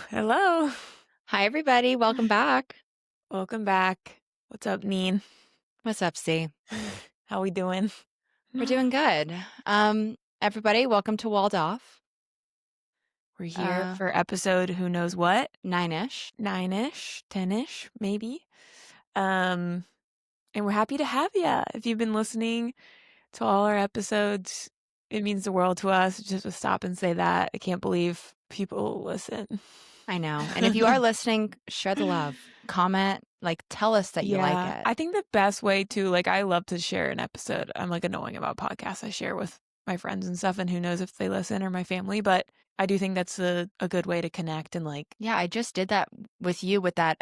Hello. Hi, everybody. Welcome back. Welcome back. What's up, Neen? What's up, C? How we doing? We're doing good. Everybody, welcome to Walled Off. We're here Uh, for episode who knows what? 9-ish. 9-ish, 10-ish, maybe. And we're happy to have you. If you've been listening to all our episodes, it means the world to us. Just to stop and say that. I can't believe people listen. I know. And if you are listening, share the love. Comment, tell us that you like Yeah, it. I think the best way to, I love to share an episode. I'm annoying about podcasts I share with my friends and stuff, and who knows if they listen, or my family, but I do think that's a good way to connect and Yeah, I just did that with you with that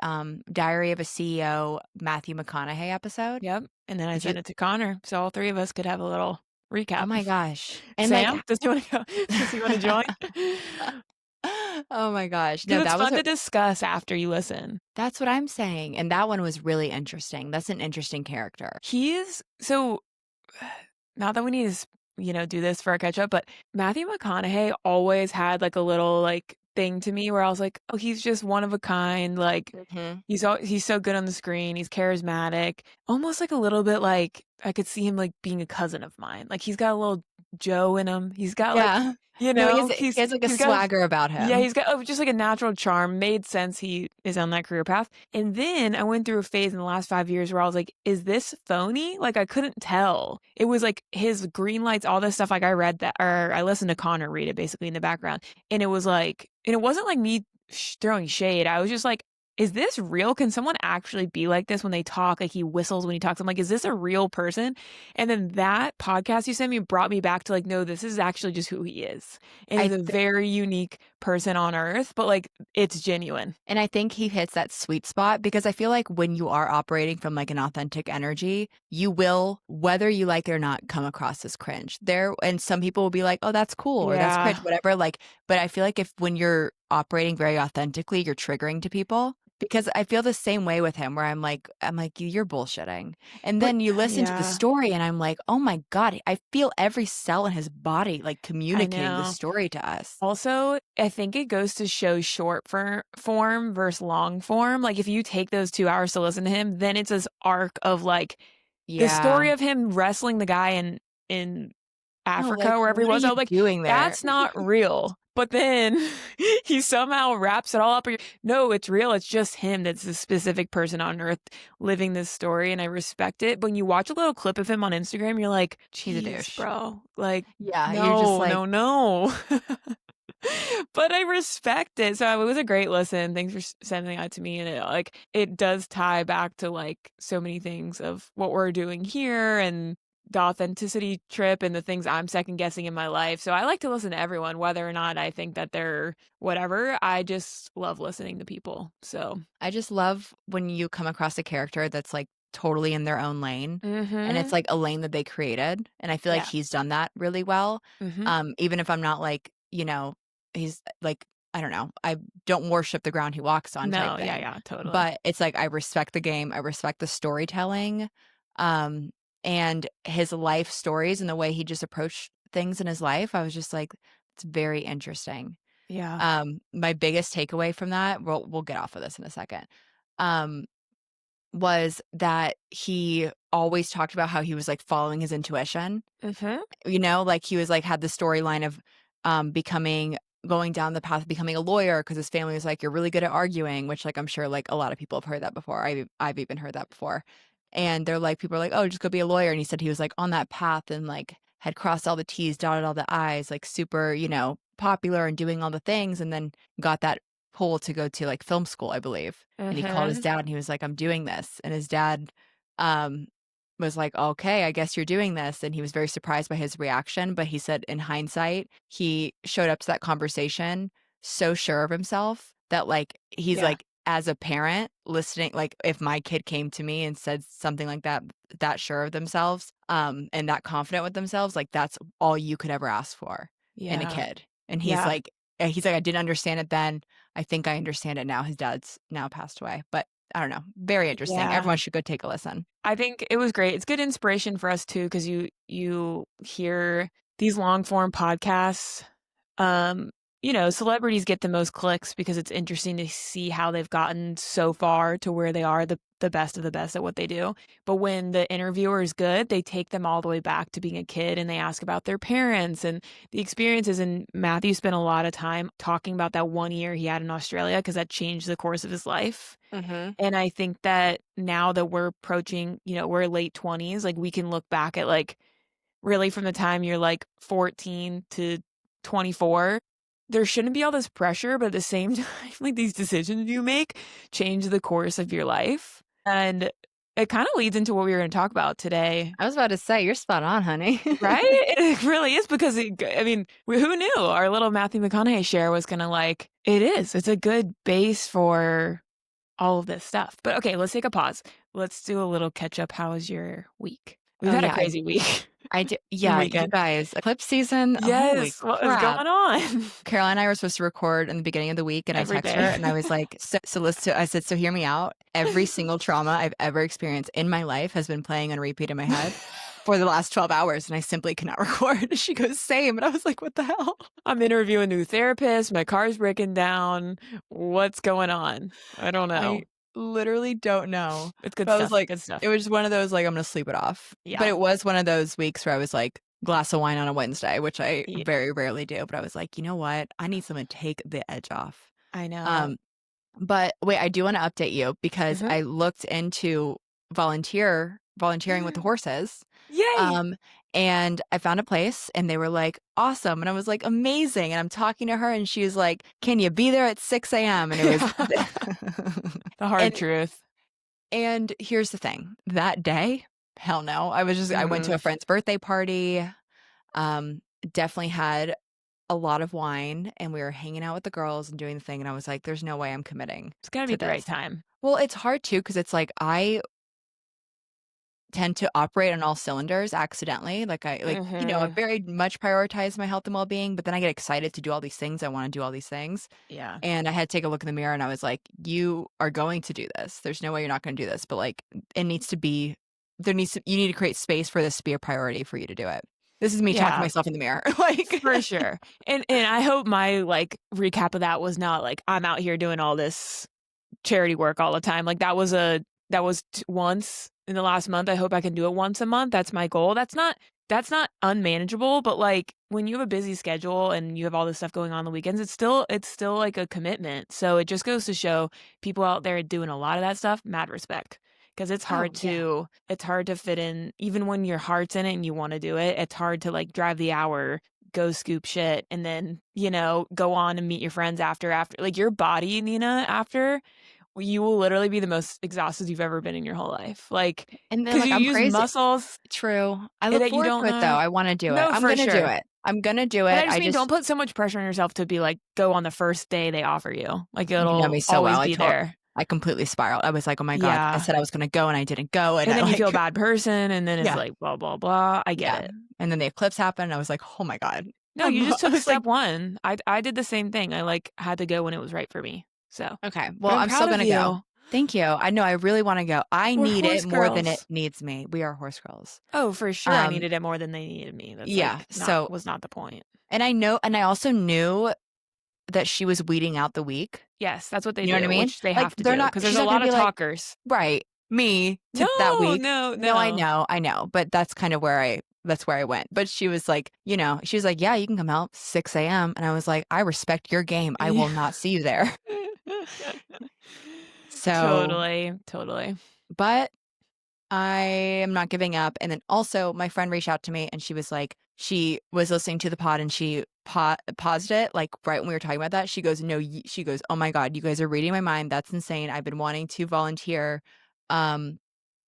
Diary of a CEO Matthew McConaughey episode. yep. And then I Did you? sent it to Connor, so all three of us could have a little Oh recap. my gosh. And Sam, does he want to go? Does he want to join? oh my gosh. No, Because it's fun to discuss after you listen. that's what I'm saying. And that one was really interesting. That's an interesting character. So not that we need to, do this for our catch up, but Matthew McConaughey always had a little thing to me where I was like, oh, he's just one of a kind. Mm-hmm. He's so good on the screen. He's charismatic, almost a little bit I could see him being a cousin of mine. He's got a little Joe in him. He's got Yeah. No, he has a he's got swagger about yeah, him. he's got just a natural charm. Made sense he is on that career path. And then I went through a phase in the last 5 years where I was like, is this phony? I couldn't tell. It was his green lights, all this stuff. I read that, or I listened to Connor read it basically in the background. And it was and it wasn't me throwing shade. I was just is this real? Can someone actually be like this when they talk? He whistles when he talks. I'm is this a real person? And then that podcast you sent me brought me back to no, this is actually just who he is. And I he's a very unique person on earth, but it's genuine. and I think he hits that sweet spot because I feel like when you are operating from an authentic energy, you will, whether you like it or not, come across as cringe. And some people will be like, "Oh, that's cool," or "That's cringe," Yeah. whatever. But I feel like when you're operating very authentically, you're triggering to people. Because I feel the same way with him, where I'm like, you're bullshitting. And But then you listen to the yeah, story, and I'm like, oh my God, I feel every cell in his body I communicating the know. story to us. Also, I think it goes to show short form versus long form. If you take those 2 hours to listen to him, then it's this arc of the story Yeah. of him wrestling the guy in No, Africa, wherever he what are was. I you was like, doing there? that's not real. But then he somehow wraps it all up. No, it's real. It's just him. That's a specific person on earth living this story. And I respect it. But when you watch a little clip of him on Instagram, you're like, He's a Jesus, douche. bro. Yeah, you're just No, like, no, no. But I respect it. So it was a great listen. Thanks for sending that to me. And it does tie back to so many things of what we're doing here and the authenticity trip and the things I'm second guessing in my life. So I like to listen to everyone, whether or not I think that they're whatever. I just love listening to people. So I just love when you come across a character that's totally in their own lane. And it's mm-hmm. a lane that they created. And I feel like Yeah. he's done that really well. Mm-hmm. Even if I'm not he's I don't know, I don't worship the ground he walks on type No, yeah, thing. yeah, totally. But it's I respect the game. I respect the storytelling. And his life stories and the way he just approached things in his life. I was just like, it's very interesting. Yeah. My biggest takeaway from that, we'll get off of this in a second, um, was that he always talked about how he was following his intuition. Mm-hmm. He was had the storyline of going down the path of becoming a lawyer because his family was you're really good at arguing, which I'm sure a lot of people have heard that before. I've even heard that before. And they're people are oh, just go be a lawyer. And he said he was on that path and had crossed all the T's, dotted all the I's, super, popular and doing all the things, and then got that pull to go to film school, I believe. And he called his Mm-hmm. dad and he was I'm doing this. And his dad was okay, I guess you're doing this. And he was very surprised by his reaction. But he said in hindsight, he showed up to that conversation so sure of himself that he's Yeah. as a parent listening, if my kid came to me and said something like that sure of themselves, and that confident with themselves, that's all you could ever ask for in a Yeah. kid. And Yeah. he's I didn't understand it then. I think I understand it now. His dad's now passed away, but I don't know. Very interesting. Yeah. Everyone should go take a listen. I think it was great. It's good inspiration for us too, because you hear these long form podcasts, um, celebrities get the most clicks because it's interesting to see how they've gotten so far to where they are the best of the best at what they do. But when the interviewer is good, they take them all the way back to being a kid and they ask about their parents and the experiences. And Matthew spent a lot of time talking about that 1 year he had in Australia because that changed the course of his life. Mm-hmm. And I think that now that we're approaching, we're late 20s, like we can look back at like really from the time you're like 14 to 24, there shouldn't be all this pressure, but at the same time, like these decisions you make change the course of your life. And it kind of leads into what we were going to talk about today. I was about to say, you're spot on, honey. Right? It really is because, who knew our little Matthew McConaughey share was going to like, it's a good base for all of this stuff. But okay, let's take a pause. Let's do a little catch up. How was your week? We've Oh, had a yeah. crazy week. I do. Yeah, you Weekend. guys, eclipse season. Holy Yes, what is crap. going on? Caroline and I were supposed to record in the beginning of the week, and I Every text her day. and I was like, I said, so hear me out. Every single trauma I've ever experienced in my life has been playing on repeat in my head for the last 12 hours, and I simply cannot record. She goes, same. And I was like, what the hell? I'm interviewing a new therapist. My car's breaking down. What's going on? I don't know. I literally don't know. It's good But I stuff. was like, Good stuff. it was one of those, like, I'm going to sleep it off. Yeah. But it was one of those weeks where I was like, glass of wine on a Wednesday, which I Yeah. very rarely do. But I was like, you know what? I need someone to take the edge off. I know. But wait, I do want to update you because Mhm. I looked into volunteering with the horses. Yay! And I found a place and they were like, awesome. And I was like, amazing. And I'm talking to her and she was like, can you be there at 6 a.m.? And it was The hard and, truth. and here's the thing. That day, hell no. I went to Mhm. a friend's birthday party. Definitely had a lot of wine and we were hanging out with the girls and doing the thing. And I was like, there's no way I'm committing It's gotta to be the right this. time. Well, it's hard too because it's like I tend to operate on all cylinders accidentally. Like I Mhm. very much prioritize my health and well-being, but then I get excited to do all these things. I want to do all these things. Yeah. And I had to take a look in the mirror and I was like, you are going to do this. There's no way you're not going to do this. But like you need to create space for this to be a priority for you to do it. This is me talking to Yeah. myself in the mirror. Like For sure. And I hope my like recap of that was not like I'm out here doing all this charity work all the time. Like that was once in the last month. I hope I can do it once a month. That's my goal. That's not unmanageable, but like when you have a busy schedule and you have all this stuff going on the weekends, it's still like a commitment. So it just goes to show people out there doing a lot of that stuff, mad respect. Because it's Oh, hard yeah. to fit in even when your heart's in it and you want to do it. It's hard to like drive the hour, go scoop shit, and then, go on and meet your friends after like your body, Nina, after you will literally be the most exhausted you've ever been in your whole life. Like, And then because like you I'm use crazy. muscles True. I look that you forward don't to it though. know. I want to do it. No, I'm for going to do sure. it. I'm going to do But it. I just mean, don't put so much pressure on yourself to be like, go on the first day they offer you. Like, You know it'll me so always well. be there. I completely spiraled. I was like, oh my God, I Yeah. said I was going to go and I didn't go. And And I then you feel a like, bad person, and then it's yeah, like, blah, blah, blah. I get yeah. it. And then the eclipse happened. And I was like, oh my God. No, you just I took was like, step one. I did the same thing. I like had to go when it was right for me. So, okay, but well, I'm I'm still proud of going to go. you. Thank you. I know I really want to go. I We're need it horse more than it girls. needs me. We are horse girls. Oh, for sure. I Um, needed it more than they needed me. That's yeah. like So, was not the point. and I also knew that she was weeding out the weak. Yes, that's what they You know what I do, mean? which they Like have to do because there's she's a not going lot to of be like, talkers. right, me to that No, week. no, No, no. I know. But that's kind of that's where I went. But she was like, she was like, yeah, you can come out 6 a.m. And I was like, I respect your game. I will Yeah. not see you there. So, Totally. but I am not giving up. And then also my friend reached out to me and she was like, she was listening to the pod and she paused it like right when we were talking about that. She goes, no, she goes, oh my God, you guys are reading my mind. That's insane. I've been wanting to volunteer.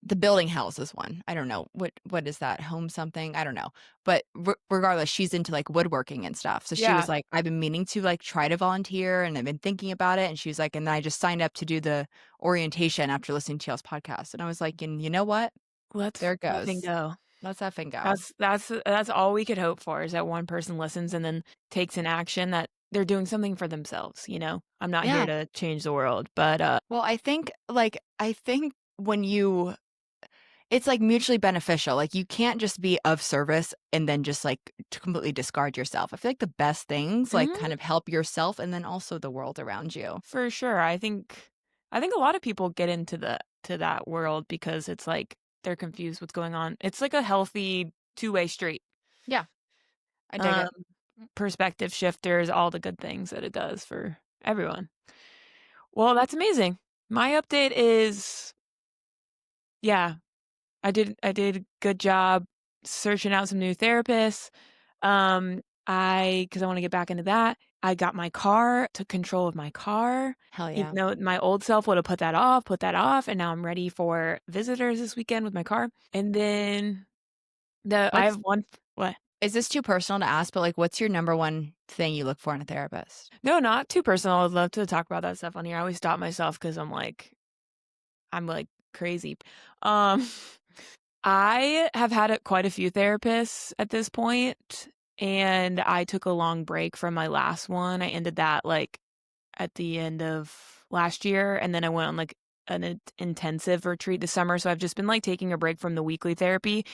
The building houses one. I don't know. What is that? Home something? I don't know. But regardless, she's into like woodworking and stuff. So she was Yeah. like, I've been meaning to like try to volunteer and I've been thinking about it. And she was like, and then I just signed up to do the orientation after listening to y'all's podcast. And I was like, and you know what? Let's There it effing goes. go. Let's effing go. That's all we could hope for is that one person listens and then takes an action that they're doing something for themselves, you know? I'm not here Yeah. to change the world, but Well, I think when It's, like, mutually beneficial, like, you can't just be of service and then just, like, to completely discard yourself. I feel like the best things, like, kind Mhm. of help yourself and then also the world around you. For sure. I think a lot of people get into to that world because it's like they're confused what's going on. It's like a healthy two-way street. Yeah, I dig Um, it. Perspective shifters, all the good things that it does for everyone. Well, that's amazing. My update is, yeah, I did a good job searching out some new therapists. Because I wanna get back into that. I got my car, took control of my car, Hell even yeah. though my old self would have put that off, and now I'm ready for visitors this weekend with my car. And then I What's have one what? is this too personal to ask, but, like, what's your number one thing you look for in a therapist? No, not too personal. I'd love to talk about that stuff on here. I always stop myself because I'm, like, crazy. Um, I have had quite a few therapists at this point, and I took a long break from my last one. I ended that, like, at the end of last year, and then I went on, like, an intensive retreat this summer, so I've just been, like, taking a break from the weekly therapy,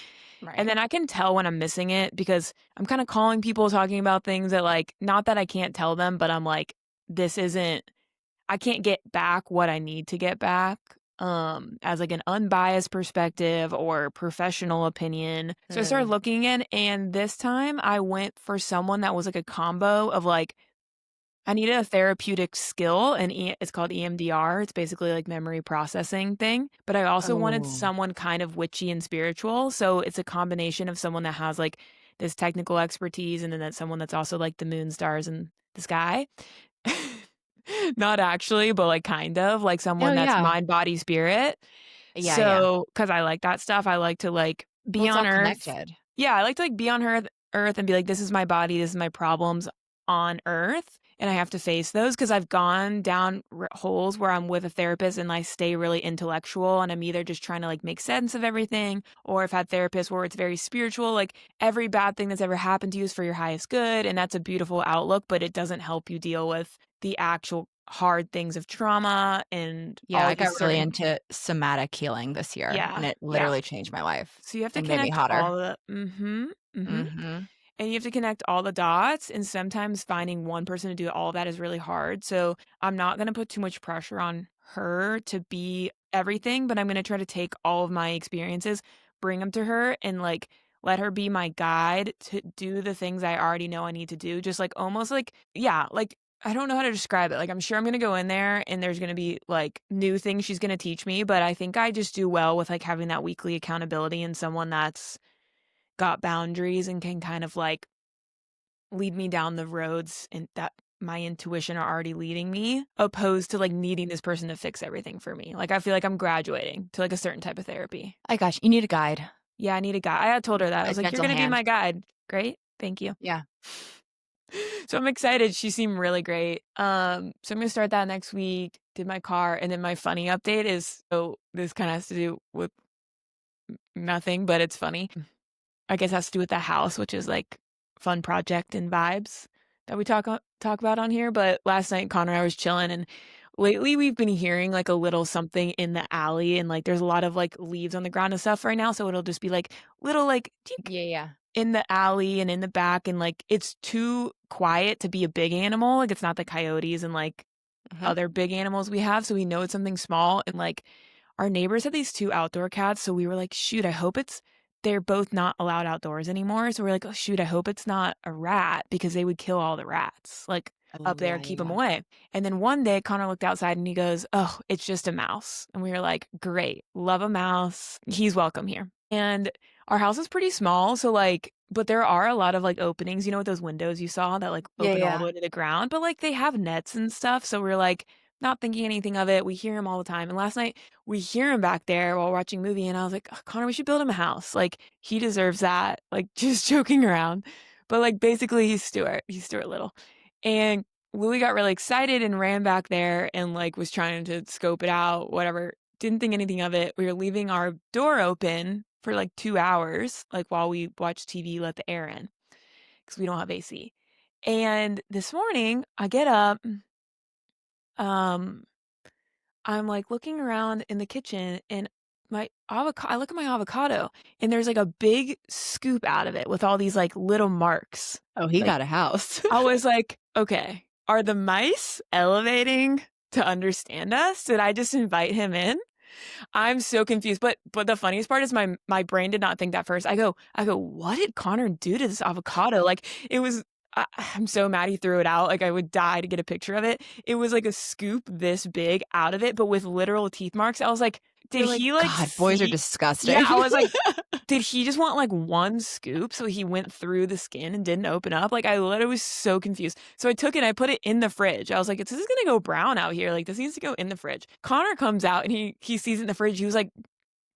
and Right. then I can tell when I'm missing it because I'm kinda calling people talking about things that, like, not that I can't tell them, but I'm like, "This isn't I can't get back what I need to get back, as, like, an unbiased perspective or professional opinion." So I started Mm. looking in, and this time I went for someone that was, like, a combo of, like, I needed a therapeutic skill, and it's called EMDR. It's basically like memory processing thing, but I also wanted Oh. someone kind of witchy and spiritual, so it's a combination of someone that has, like, this technical expertise and then that's someone that's also like the moon, stars, and the sky. Not actually, but, like, kind of, like Oh, someone that's yeah. mind, body, spirit. Yeah, yeah. So, because I like that stuff, I like to, like, Well, be it's all on Earth. connected. Yeah, I like to, like, be on Earth and be like, "This is my body, this is my problems on Earth," and I have to face those because 'cause I've gone down holes where I'm with a therapist and I stay really intellectual, and I'm either just trying to, like, make sense of everything, or I've had therapists where it's very spiritual, like, every bad thing that's ever happened to you is for your highest good, and that's a beautiful outlook, but it doesn't help you deal with the actual hard things of trauma and Yeah, all I got these really certain. into somatic healing this year, and Yeah, it yeah. literally changed my life So you have to and made me connect hotter. all the mhm. Mhm. And you have to connect all the dots, and sometimes finding one person to do all of that is really hard, so I'm not gonna put too much pressure on her to be everything, but I'm gonna try to take all of my experiences, bring them to her, and, like, let her be my guide to do the things I already know I need to do, just, like, almost like yeah, like, I don't know how to describe it, like, I'm sure I'm gonna go in there, and there's gonna be, like, new things she's gonna teach me, but I think I just do well with, like, having that weekly accountability and someone that's got boundaries and can kind of, like, lead me down the roads and that my intuition are already leading me, opposed to, like, needing this person to fix everything for me. Like, I feel like I'm graduating to, like, a certain type of therapy. I got you need a guide, Yeah, I need a guy I had told her that. I a was like, "You're gentle gonna be hand. my guide." "Great, thank you." Yeah. So I'm excited. She seemed really great. So I'm gonna start that next week, did my car, and then my funny update is so this kinda has to do with nothing, but it's funny. I guess it has to do with the house, which is, like, fun project and vibes that we talk about on here, but last night, Connor and I was chilling, and lately, we've been hearing, like, a little something in the alley, and, like, there's a lot of, like, leaves on the ground and stuff right now, so it'll just be, like, little, like, "Tink," Yeah, yeah. in the alley and in the back, and, like, it's too quiet to be a big animal, like, it's not the coyotes and, like, Mhm. other big animals we have, so we know it's something small, and, like, our neighbors have these 2 outdoor cats, so we were like, "Shoot, I hope it's" they're both not allowed outdoors anymore, so we're like, "Oh, shoot, I hope it's not a rat because they would kill all the rats, like, Oh, up there, yeah, keep yeah, them yeah. away." And then one day, Connor looked outside and he goes, "Oh, it's just a mouse." And we were like, "Great, love a mouse. He's welcome here." And our house is pretty small, so, like but there are a lot of, like, openings, you know, with those windows you saw that, like, Yeah, open all the yeah. way to the ground, but, like, they have nets and stuff, so we're, like, not thinking anything of it. We hear him all the time, and last night, we hear him back there while watching a movie, and I was like, "Ugh, Connor, we should build him a house, like, he deserves that," like, just joking around, but, like, basically, he's Stuart Little, and Louis got really excited and ran back there and, like, was trying to scope it out, whatever, didn't think anything of it. We were leaving our door open for, like, 2 hours, like, while we watch TV, let the air in, because we don't have AC, and this morning, I get up, um I'm, like, looking around in the kitchen, and I look at my avocado and there's like a big scoop out of it with all these like little marks. Oh, he Like, got a house. I was like, okay, are the mice elevating to understand us? Did I just invite him in? I'm so confused. But the funniest part is my brain did not think that first. I go, what did Connor do to this avocado? Like it was I'm so mad he threw it out. Like I would die to get a picture of it. It was like a scoop this big out of it, but with literal teeth marks. I was like, did You're like, he like God, boys are see? Yeah, disgusting. I was like, did he just want like one scoop so he went through the skin and didn't open up? Like I literally was so confused. So I took it and I put it in the fridge. I was like, this is gonna go brown out here. Like this needs to go in the fridge. Connor comes out and he sees it in the fridge. He was like,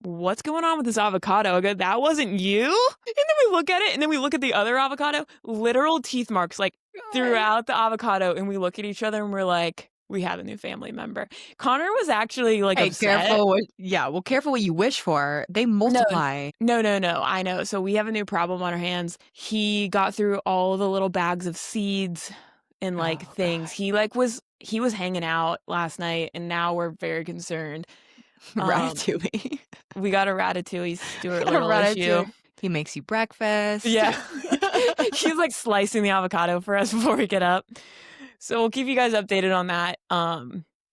what's going on with this avocado? I go, that wasn't you? And then we look at it and then we look at the other avocado, literal teeth marks like throughout the avocado. And we look at each other and we're like, we have a new family member. Connor was actually like Hey, upset. careful. Well, careful what you wish for. They multiply. No. I know. So we have a new problem on our hands. He got through all the little bags of seeds and like Oh, things. God. He was hanging out last night and now we're very concerned. Ratatouille. We got a Ratatouille Stuart A Little issue. Ratatouille. He makes you breakfast. Yeah. He's like slicing the avocado for us before we get up. So we'll keep you guys updated on that.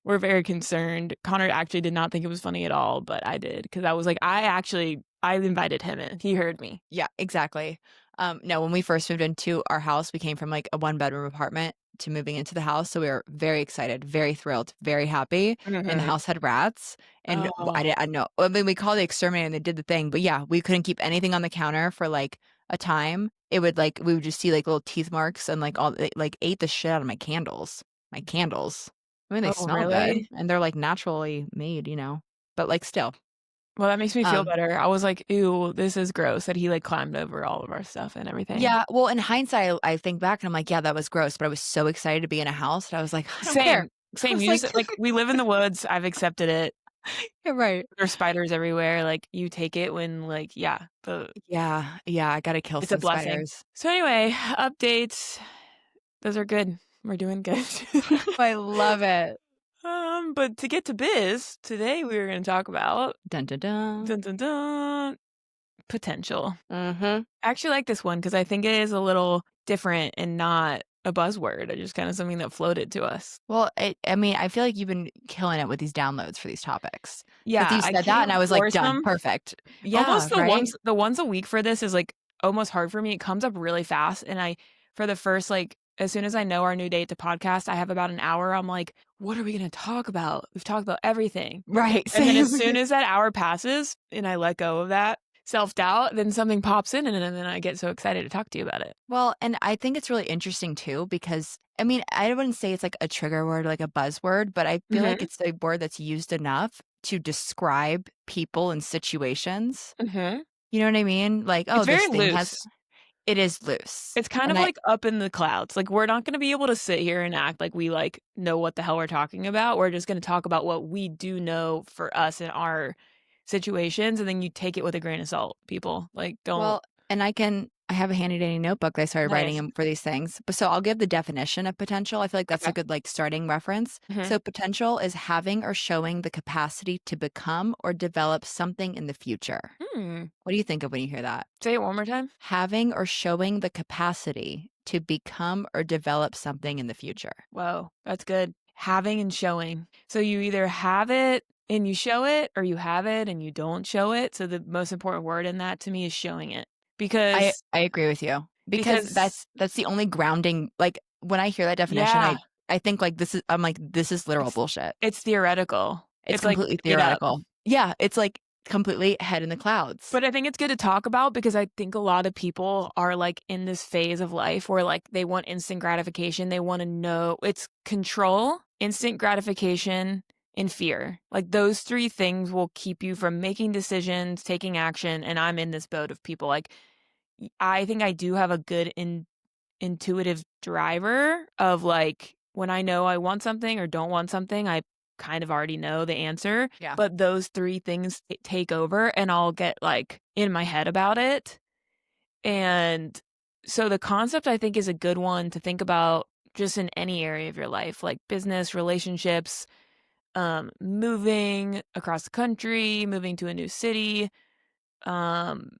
We're very concerned. Connor actually did not think it was funny at all, but I did because I was like, I invited him in. He heard me. Yeah, exactly. No, when we first moved into our house, we came from like a 1-bedroom apartment to moving into the house. So we were very excited, very thrilled, very happy. And the house had rats. And Oh. I know. I mean, we called the exterminator and they did the thing. But yeah, we couldn't keep anything on the counter for like a time. It would like, we would just see like little teeth marks and like all, it, like ate the shit out of my candles. My candles. I mean, they Oh, smell good really? and they're like naturally made, but like still. Well, that makes me feel Um, better. I was like, ew, this is gross that he like climbed over all of our stuff and everything. Yeah, well, in hindsight, I think back and I'm like, yeah, that was gross, but I was so excited to be in a house that I was like, I don't care. Same. I Same. was You like, just like we live in the woods. I've accepted it. yeah, right. There's spiders everywhere. Like you take it when like Yeah, I gotta kill it's a some blessing. spiders. So anyway, updates. Those are good. We're doing good. I love it. But to get to biz, today we were going to talk about Dun dun dun. dun, dun, dun, potential. Mm-hmm. I actually like this one because I think it is a little different and not a buzzword. It's just kind of something that floated to us. Well, I mean, I feel like you've been killing it with these downloads for these topics. Yeah, Because you I said that, can't and I was like, force done, them. perfect. Yeah, Almost right. the ones a week for this is like almost hard for me. It comes up really fast, and for the first like as soon as I know our new date to podcast, I have about an hour. I'm like, what are we going to talk about? We've talked about everything. Right. And then as Same. soon as that hour passes and I let go of that self-doubt, then something pops in and then I get so excited to talk to you about it. Well, and I think it's really interesting too, because I mean, I wouldn't say it's like a trigger word, like a buzzword, but I feel like it's a word that's used enough to describe people and situations. Mm-hmm. You know what I mean? Like, oh, It's very this thing loose. it is loose. It's kind And of like up in the clouds. Like we're not going to be able to sit here and act like we like know what the hell we're talking about. We're just going to talk about what we do know for us in our situations, and then you take it with a grain of salt. People like don't. well, and I have a handy dandy notebook that I started writing Nice. in for these things. But so I'll give the definition of potential. I feel like that's a Okay. good like starting reference. Mhm. So potential is having or showing the capacity to become or develop something in the future. What do you think of when you hear that? Say it one more time. Having or showing the capacity to become or develop something in the future. Whoa, that's good. Having and showing. So you either have it and you show it, or you have it and you don't show it. So the most important word in that to me is showing it. Because I agree with you. Because that's the only grounding, like when I hear that definition, yeah, I think like I'm like, this is literal bullshit. it's theoretical. It's like, completely get up. theoretical. Yeah, it's like completely head in the clouds. But I think it's good to talk about because I think a lot of people are like in this phase of life where like they want instant gratification. They want to know it's control, instant gratification, and fear. Like those three things will keep you from making decisions, taking action. And I'm in this boat of people like, I think I do have a good intuitive driver of like when I know I want something or don't want something, I kind of already know the answer. Yeah. But those three things take over and I'll get like in my head about it. And so the concept I think is a good one to think about just in any area of your life, like business, relationships, moving across the country, moving to a new city, um,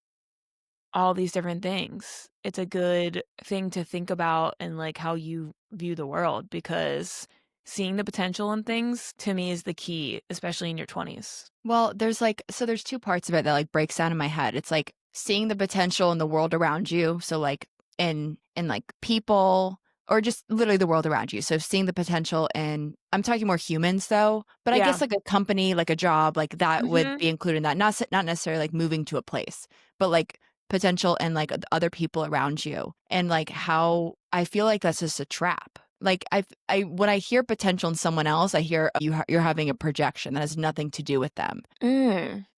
all these different things. It's a good thing to think about and like how you view the world because seeing the potential in things to me is the key, especially in your 20s. Well, there's two parts of it that like breaks down in my head. It's like seeing the potential in the world around you. So like in like people or just literally the world around you. So seeing the potential in I'm talking more humans though, but I Yeah. guess like a company, like a job, like that would Mhm. be included in that. Not necessarily like moving to a place, but like potential and like other people around you and like how I feel like that's just a trap. Like I when I hear potential in someone else, I hear you're having a projection that has nothing to do with them.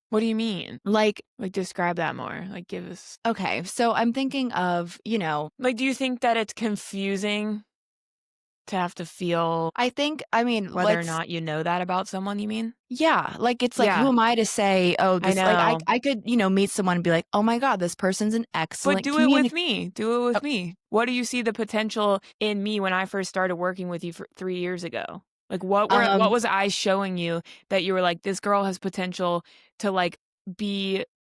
What do you mean? Like, Like, describe that more. Like, give us okay, so I'm thinking of, like, do you think that it's confusing to have to feel I mean, whether or let's not you know that about someone, you mean? yeah, like it's like who Yeah, am I to say, oh, I this like know. I could, meet someone and be like, "Oh my god, this person's an But excellent do it with communicator." me. Do it with me. What do you see the potential in me when I first started working with you for 3 years ago? Like, what Um, was I showing you that you were like, "This girl has potential to, like,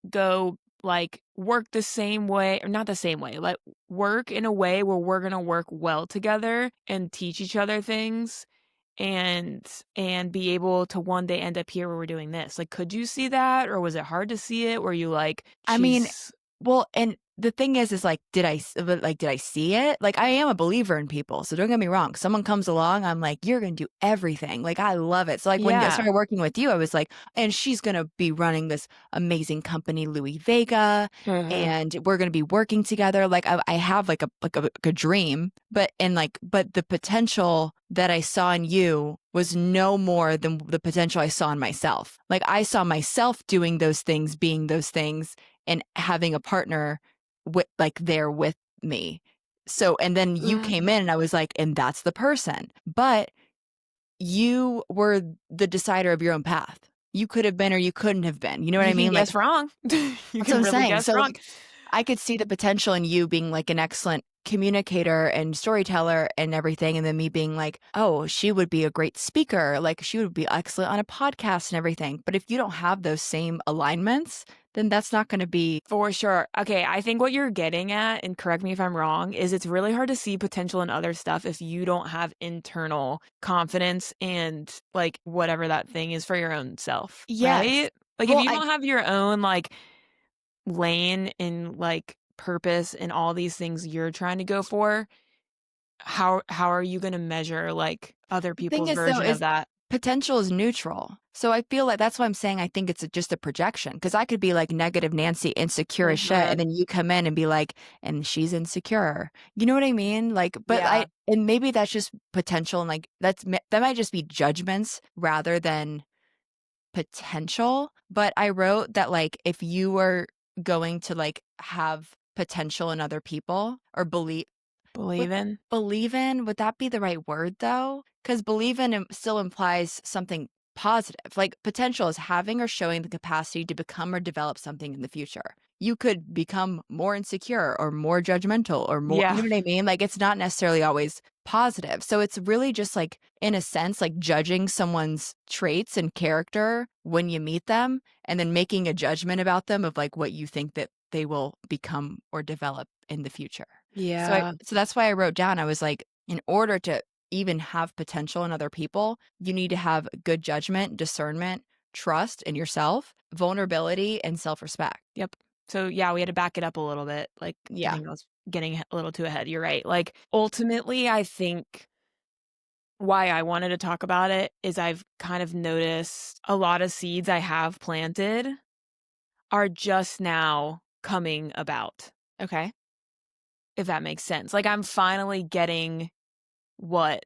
go, like, work the same way" or not the same way, like, work in a way where we're gonna work well together and teach each other things and be able to one day end up here where we're doing this. Like, could you see that, or was it hard to see it? Were you like, I mean, "She's" well, and the thing is like, did I see it? Like, I am a believer in people, so don't get me wrong. Someone comes along, I'm like, "You're gonna do everything." Like, I love it. So, like, when I Yeah. started working with you, I was like, "And she's gonna be running this amazing company, Louis Vega, Mhm. and we're gonna be working together." Like, I have like a dream, but the potential that I saw in you was no more than the potential I saw in myself. Like, I saw myself doing those things, being those things, and having a partner there with me. So and then you came in and I was like, "And that's the person." But you were the decider of your own path. You could have been or you couldn't have been. You know what I You can mean? Like, guess wrong. You that's what can I'm really saying. guess So, wrong. like, I could see the potential in you being, like, an excellent communicator and storyteller and everything, and then me being like, "Oh, she would be a great speaker, like, she would be excellent on a podcast and everything." But if you don't have those same alignments, then that's not gonna be For sure. Okay, I think what you're getting at, and correct me if I'm wrong, is it's really hard to see potential in other stuff if you don't have internal confidence and, like, whatever that thing is for your own self, Yes. right? Like, if Well, you I don't have your own, like, lane and, like, purpose and all these things you're trying to go for, how are you gonna measure, like, other the thing people's is, though, version of is that? potential is neutral. So I feel like that's why I'm saying I think it's just a projection because I could be like negative Nancy, insecure as shit, and Mhm. then you come in and be like, and she's insecure. You know what I mean? Like, Yeah. and maybe that's just potential, and like that might just be judgments rather than potential. But I wrote that like if you were going to like have potential in other people or Believe in? believe in, would that be the right word though? Because believe in still implies something positive. Like potential is having or showing the capacity to become or develop something in the future. You could become more insecure or more judgmental or more, you Yeah. know what I mean? Like it's not necessarily always positive. So it's really just like, in a sense, like judging someone's traits and character when you meet them and then making a judgment about them of like what you think that they will become or develop in the future. Yeah. So that's why I wrote down, I was like, in order to even have potential in other people, you need to have good judgment, discernment, trust in yourself, vulnerability, and self-respect. Yep. So, yeah, we had to back it up a little bit, like, I Yeah. think I was getting a little too ahead, you're right, like, ultimately, I think why I wanted to talk about it is I've kind of noticed a lot of seeds I have planted are just now coming about, Okay. if that makes sense, like, I'm finally getting what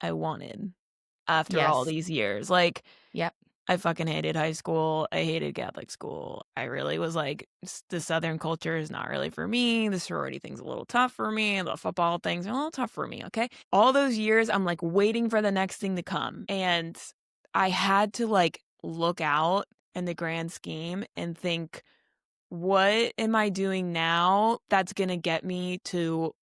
I wanted after all Yes. these years, like, Yep. I fucking hated high school. I hated Catholic school. I really was like, the Southern culture is not really for me. The sorority thing's a little tough for me. The football thing's a little tough for me. Okay. All those years, I'm like waiting for the next thing to come. And I had to like look out in the grand scheme and think, what am I doing now that's going to get me to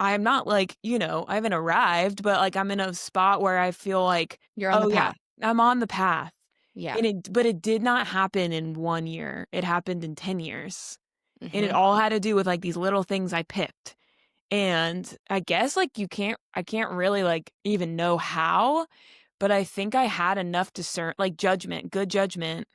I'm not like, I haven't arrived, but like I'm in a spot where I feel like, You're on the oh yeah, path. I'm on the path. Yeah. But it did not happen in 1 year. It happened in 10 years. And it Mhm. all had to do with, like, these little things I picked. And I guess, like, I can't really, like, even know how, but I think I had enough like, judgment, good judgment.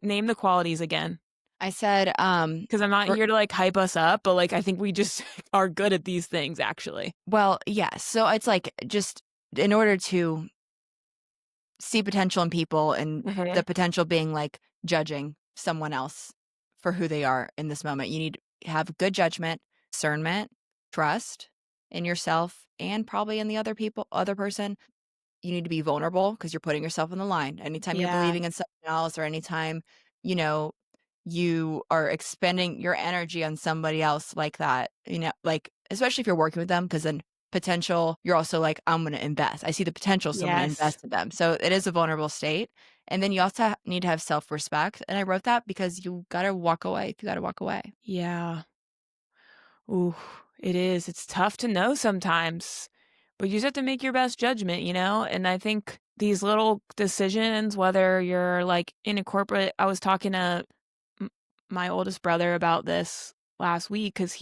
Name the qualities again, I said, because I'm not er here to, like, hype us up, but, like, I think we just are good at these things, actually. well, yeah, so it's like just in order to see potential in people and the Mhm. potential being like judging someone else for who they are in this moment. You need to have good judgment, discernment, trust in yourself and probably in the other person. You need to be vulnerable because you're putting yourself on the line. Anytime you're Yeah. believing in someone else or anytime, you know, you are expending your energy on somebody else like that, like especially if you're working with them, because then potential, you're also like, I'm going to invest. I see the potential, so I'm going to Yes. invest in them. So it is a vulnerable state. And then you also need to have self respect. And I wrote that because you got to walk away if you got to walk away. Yeah. Ooh, it is. It's tough to know sometimes, but you just have to make your best judgment, you know? And I think these little decisions, whether you're like in a corporate, I was talking to m- my oldest brother about this last week because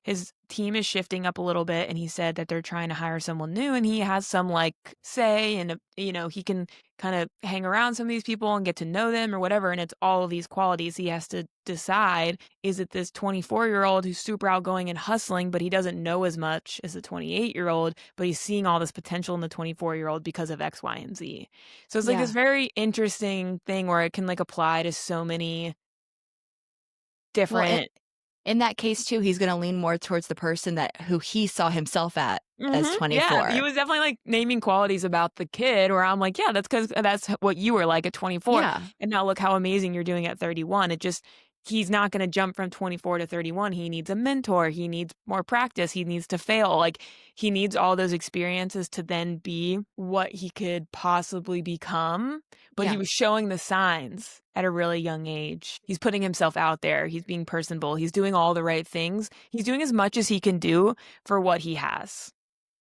his team is shifting up a little bit, and he said that they're trying to hire someone new, and he has some like say, and he can kind of hang around some of these people and get to know them or whatever, and it's all of these qualities he has to decide. Is it this 24-year-old who's super outgoing and hustling, but he doesn't know as much as the 28-year-old, but he's seeing all this potential in the 24-year-old because of X, Y, and Z. So it's like this Yeah. very interesting thing where it can like apply to so many Well, different. in that case too, he's going to lean more towards the person that who he saw himself at as Yeah, he 24. was definitely, like, naming qualities about the kid where I'm like, "Yeah, that's because that's what you were like at 24, Yeah. and now look how amazing you're doing at 31." He's not gonna jump from 24 to 31. He needs a mentor, he needs more practice, he needs to fail, like, he needs all those experiences to then be what he could possibly become, but he Yeah. was showing the signs at a really young age. He's putting himself out there, he's being personable, he's doing all the right things, he's doing as much as he can do for what he has.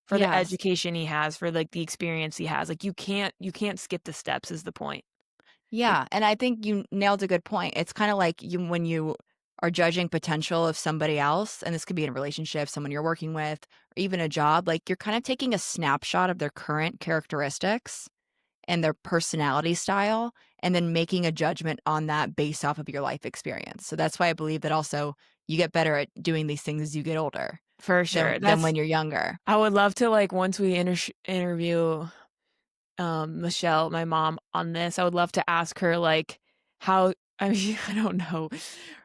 For the Yes. education he has, for, like, the experience he has, like, you can't skip the steps is the point. Like. Yeah, and I think you nailed a good point. It's kinda like you when you are judging potential of somebody else, and this could be in a relationship, someone you're working with, or even a job, like, you're kinda taking a snapshot of their current characteristics and their personality style, and then making a judgment on that based off of your life experience. So that's why I believe that also you get better at doing these things as you get older For than sure, than that's. when you're younger. I would love to, like, once we interview, Michelle, my mom, on this, I would love to ask her, like, how I mean, I don't know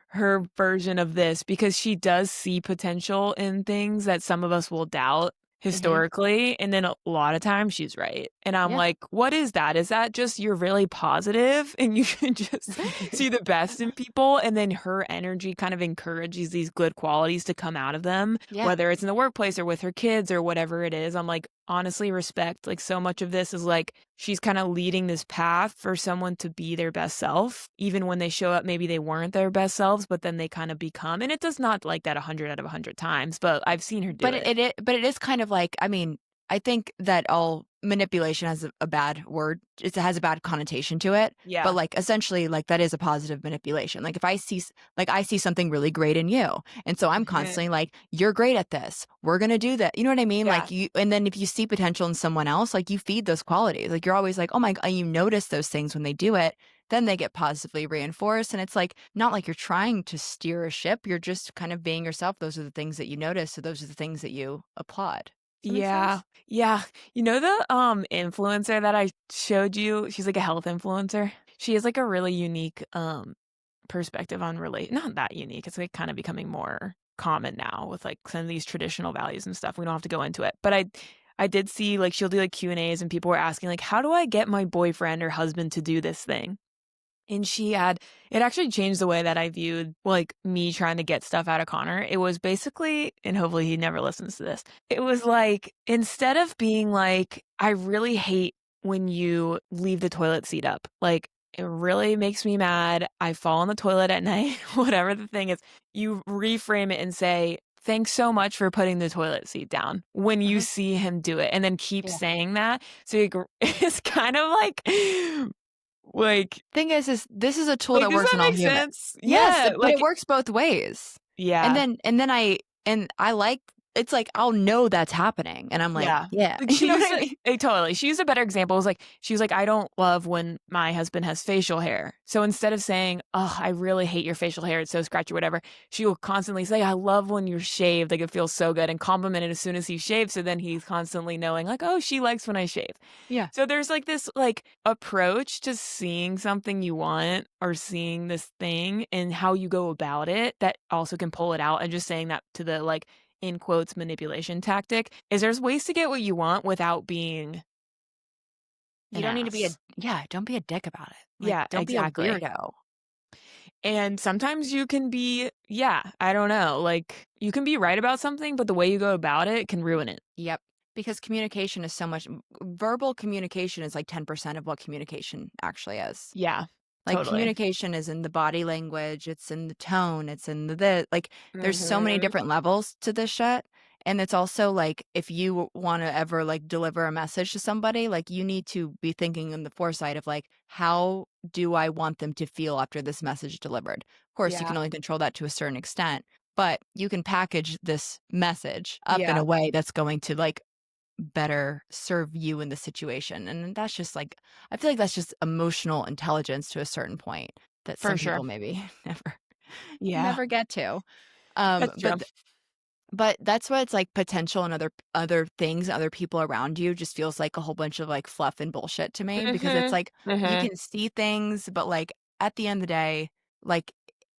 her version of this because she does see potential in things that some of us will doubt Mhm. historically, and then a lot of times she's right, and I'm Yeah. like, "What is that? Is that just you're really positive and you can just see the best in people?" And then her energy kind of encourages these good qualities to come out of them, Yeah. whether it's in the workplace or with her kids or whatever it is. I'm like, honestly, respect. Like, so much of this is like she's kind of leading this path for someone to be their best self, even when they show up, maybe they weren't their best selves, but then they kind of become. And it does not like that 100 out of 100 times, but I've seen her do But it. it is kind of like I mean, I think that all manipulation has a bad word. It has a bad connotation to it, but, Yeah. like, essentially, like, that is a positive manipulation. Like, if I see like, I see something really great in you, and so I'm Mhm. constantly like, "You're great at this. We're gonna do that." You know what I mean? Yeah. Like, you and then if you see potential in someone else, like, you feed those qualities. Like, you're always like, "Oh my g," you notice those things when they do it, then they get positively reinforced, and it's, like, not like you're trying to steer a ship, you're just kind of being yourself. Those are the things that you notice, so those are the things that you applaud. Does that make Yeah. sense? Yeah. You know the, influencer that I showed you? She's like a health influencer. She has like a really unique, perspective on not that unique. It's like kind of becoming more common now with like some of these traditional values and stuff. We don't have to go into it. But I did see like she'll do like Q&As and people were asking like, how do I get my boyfriend or husband to do this thing? And she had it actually changed the way that I viewed, like, me trying to get stuff out of Connor. It was basically and hopefully he never listens to this. It was like, instead of being like, "I really hate when you leave the toilet seat up," like, "It really makes me mad. I fall on the toilet at night," whatever the thing is, you reframe it and say, thanks so much for putting the toilet seat down when you Mhm. see him do it, and then keep Yeah. saying that. So it's kind of like Thing is this is a tool that does works that on all make humans. sense? Yes, Yeah, but it works both ways. And yeah. then I like it's like I'll know that's happening and I'm like, Yeah. "Yeah." Like, You she know used what I it mean? totally. She used a better example. It was like she was like, "I don't love when my husband has facial hair." So instead of saying, "Oh, I really hate your facial hair. It's so scratchy," or whatever, she will constantly say, "I love when you're shaved. Like, it feels so good," and compliment it as soon as he shaves. So then he's constantly knowing, like, "Oh, she likes when I shave." Yeah. So there's like this like approach to seeing something you want or seeing this thing and how you go about it that also can pull it out, and just saying that to the like in quotes manipulation tactic is there's ways to get what you want without being You an don't need to be a ass. yeah, don't be a dick about it. Like, Yeah, don't be a exactly. weirdo. And sometimes you can be, yeah, I don't know, like you can be right about something, but the way you go about it can ruin it. Yep. Because communication is so much verbal communication is like 10% of what communication actually is. Yeah, Like, totally. communication is in the body language, it's in the tone, it's in the like, there's so many Mhm. different levels to this shit, and it's also, like, if you wanna ever, like, deliver a message to somebody, like, you need to be thinking in the foresight of, like, "How do I want them to feel after this message delivered?" Of course, you Yeah, can only control that to a certain extent, but you can package this message up in yeah, a way that's going to, like, better serve you in the situation, and that's just, like I feel like that's just emotional intelligence to a certain point that for some sure. people maybe never Yeah, never get to. Um, that's but true. th but that's why it's, like, potential and other things, other people around you just feels like a whole bunch of, like, fluff and bullshit to me because it's, Mhm. like, you Mhm. can see things, but, like, at the end of the day, like,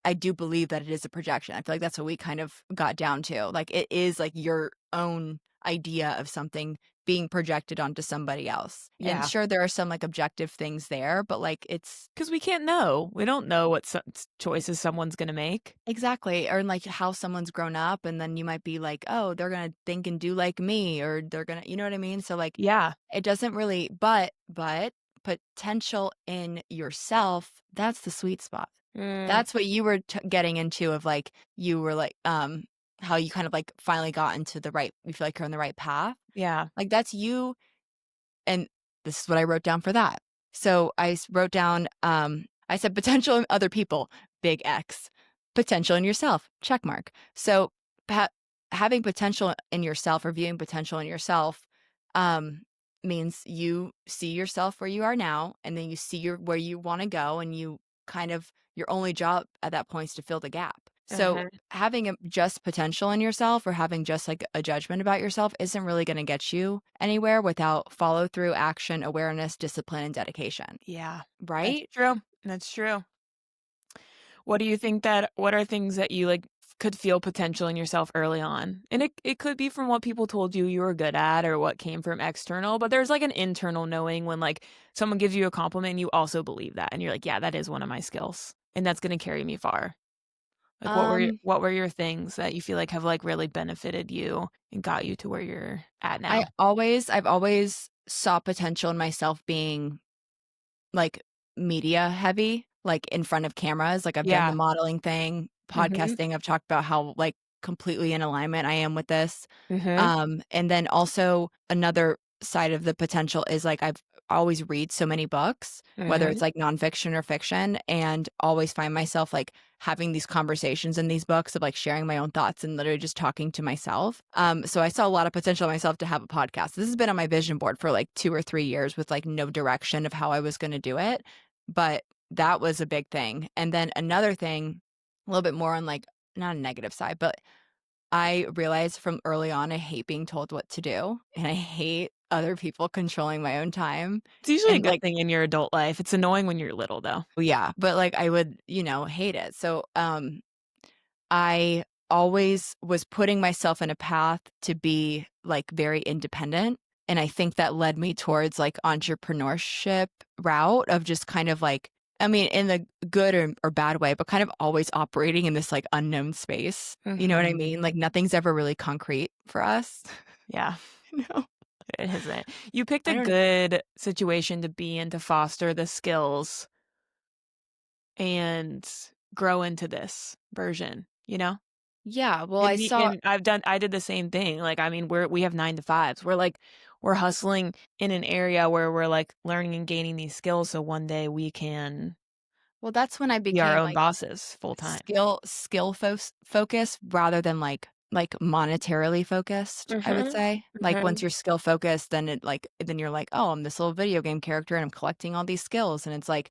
I do believe that it is a projection. I feel like that's what we kind of got down to. Like, it is, like, your own idea of something being projected onto somebody else. And Yeah. sure, there are some, like, objective things there, but, like, it's 'Cause we can't know. We don't know what choices someone's gonna make. exactly, or, like, how someone's grown up, and then you might be like, "Oh, they're gonna think and do like me," or they're gonna you know what I mean? So, like, Yeah. it doesn't really but potential in yourself, that's the sweet spot. Mm, That's what you were getting into of, like, you were, like, how you kind of, like, finally got into the right you feel like you're on the right path. yeah. Like, that's you and this is what I wrote down for that. So I wrote down, I said potential in other people, big X. Potential in yourself, check mark. So ha- having potential in yourself or viewing potential in yourself um, means you see yourself where you are now, and then you see where you want to go, and you kind of your only job at that point is to fill the gap. So Mhm. having just potential in yourself or having just like a judgment about yourself isn't really going to get you anywhere without follow through, action, awareness, discipline, and dedication. Yeah. That's Right? true. That's true. What do you think that what are things that you, like, could feel potential in yourself early on? And it could be from what people told you you were good at or what came from external, but there's, like, an internal knowing when, like, someone gives you a compliment and you also believe that, and you're like, "Yeah, that is one of my skills, and that's gonna carry me far." Like, Um, what were your things that you feel like have, like, really benefited you and got you to where you're at now? I've always saw potential in myself being like media heavy, like in front of cameras. Like I've done the Yeah. modeling thing, Mhm. podcasting. I've talked about how like completely in alignment I am with this. Mhm. And then also another side of the potential is like I've always read so many books, whether it's Mhm. like nonfiction or fiction, and always find myself like having these conversations in these books of like sharing my own thoughts and literally just talking to myself. So I saw a lot of potential in myself to have a podcast. This has been on my vision board for like 2 or 3 years with like no direction of how I was going to do it. But that was a big thing. And then another thing, a little bit more on like not a negative side, but I realized from early on, I hate being told what to do, and I hate other people controlling my own time, It's usually a and, good like thing in your adult life. It's annoying when you're little, though. yeah, but, like, I would, hate it. So, I always was putting myself in a path to be, like, very independent, and I think that led me towards, like, entrepreneurship route of just kind of, like I mean, in the good or bad way, but kind of always operating in this, like, unknown space. You know what I Mhm. mean? Like, nothing's ever really concrete for us. Yeah, No. it isn't. You picked I a don't good situation to be in to foster the skills and grow into this version, you know? Yeah, well, And I me saw and I did the same thing, like, I mean, we have 9 to 5s. We're hustling in an area where we're, like, learning and gaining these skills so one day we can well, that's when I be our became, own like, bosses full time. focused rather than, like, monetarily focused, I would Mhm, say. Like, once mhm. you're skill focused, then you're like, "Oh, I'm this little video game character, and I'm collecting all these skills," and it's like,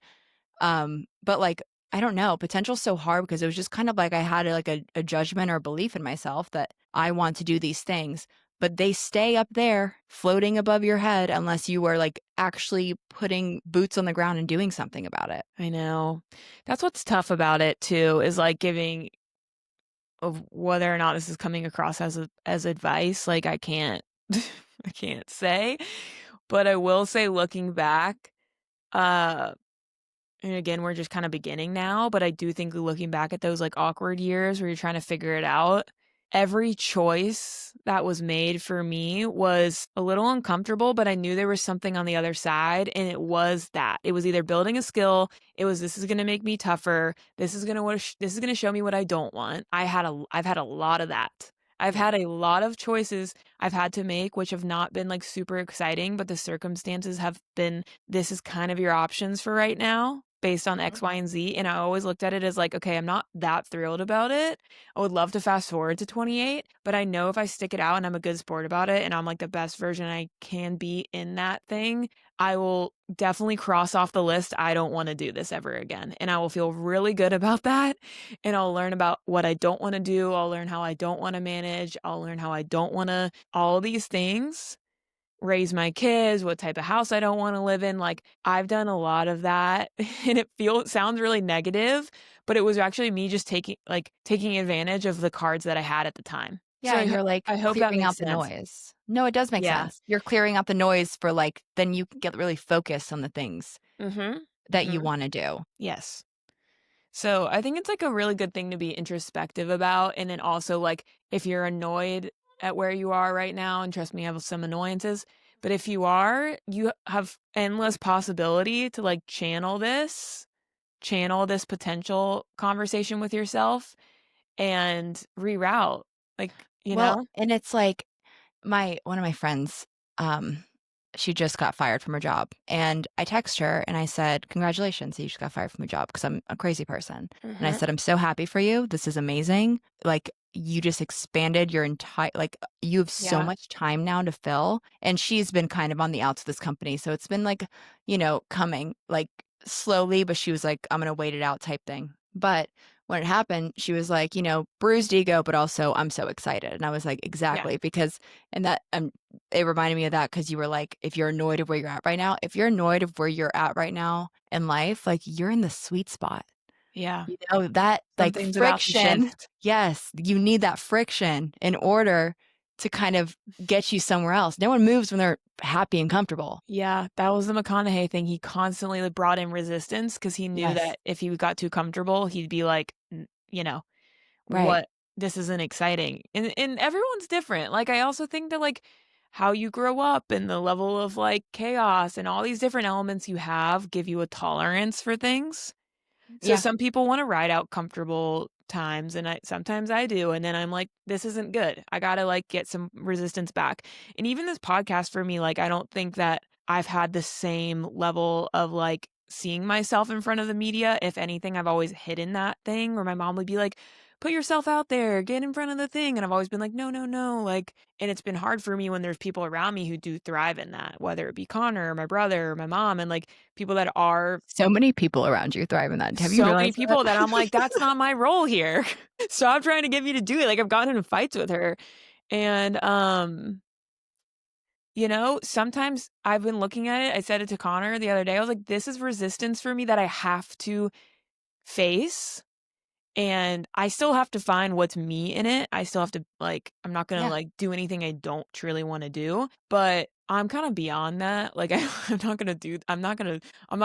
but, like, I don't know, potential's so hard because it was just kind of like I had, a judgment or belief in myself that I want to do these things, but they stay up there floating above your head unless you are, like, actually putting boots on the ground and doing something about it. I know. That's what's tough about it too, is, like, giving of whether or not this is coming across as advice, like, I can't I can't say, but I will say looking back, uh and again, we're just kinda beginning now, but I do think looking back at those, like, awkward years where you're trying to figure it out, every choice that was made for me was a little uncomfortable, but I knew there was something on the other side, and it was that. It was either building a skill, it was, "This is gonna make me tougher, this is gonna show me what I don't want." I've had a lot of that. I've Yeah. had a lot of choices I've had to make, which have not been, like, super exciting, but the circumstances have been, "This is kind of your options for right now based on Mhm. X, Y, and Z," and I always looked at it as like, "Okay, I'm not that thrilled about it. I would love to fast forward to 28, but I know if I stick it out and I'm a good sport about it and I'm like the best version I can be in that thing, I will definitely cross off the list, I don't wanna do this ever again," and I will feel really good about that, and I'll learn about what I don't wanna do, I'll learn how I don't wanna manage, I'll learn how I don't wanna all these things, raise my kids, what type of house I don't wanna live in, like, I've done a lot of that, and it sounds really negative, but it was actually me just taking advantage of the cards that I had at the time. So Yeah, and you're, like, I hope that clearing makes out the sense. noise. No, it does make Yeah. sense. You're clearing out the noise for, like then you can get really focused on the things Mhm. that you Mhm. wanna do. Yes. So, I think it's, like, a really good thing to be introspective about, and then also, like, if you're annoyed at where you are right now, and trust me, I have some annoyances, but if you are, you have endless possibility to, like, channel this potential conversation with yourself and reroute, like, you Well, know? and it's like my one of my friends, um, she just got fired from her job, and I text her and I said, "Congratulations, you just got fired from a job," because 'cause I'm a crazy person, and I Mhm. said, "I'm so happy for you, this is amazing, like, you just expanded your entire you have so Yeah. much time now to fill," and she's been kind of on the outs of this company, so it's been, like, coming, like, slowly, but she was like, "I'm gonna wait it out," type thing, but when it happened, she was like, "Bruised ego, but also I'm so excited," and I was like, Yeah. "Exactly," because and that it reminded me of that because you were like, if you're annoyed of where you're at right now, if you're annoyed of where you're at right now in life, like, you're in the sweet spot. Yeah. That, like, Something's about to friction shift. yes, you need that friction in order to kind of get you somewhere else. No one moves when they're happy and comfortable. Yeah, that was the McConaughey thing. He constantly, like, brought in resistance because he knew Yes. that if he got too comfortable, he'd be like, Right. "What? This isn't exciting." And everyone's different. Like, I also think that, like, how you grow up and the level of, like, chaos and all these different elements you have give you a tolerance for things. So Yeah. some people wanna ride out comfortable times, and sometimes I do, and then I'm like, "This isn't good. I gotta, like, get some resistance back." And even this podcast for me, like, I don't think that I've had the same level of, like, seeing myself in front of the media. If anything, I've always hidden that thing where my mom would be like, "Put yourself out there, get in front of the thing," and I've always been like, "No, no, no," like, and it's been hard for me when there's people around me who do thrive in that, whether it be Connor or my brother or my mom, and, like, people that are So many people around you thrive in that. Have you so many realized that? people that I'm like, "That's not my role here. Stop trying to get me to do it." Like, I've gotten in fights with her, and, sometimes I've been looking at it, I said it to Connor the other day, I was like, "This is resistance for me that I have to face." And I still have to find what's me in it. I still have to, like, I'm not gonna, Yeah. like, do anything I don't truly wanna do, but I'm kinda beyond that. Like, I'm not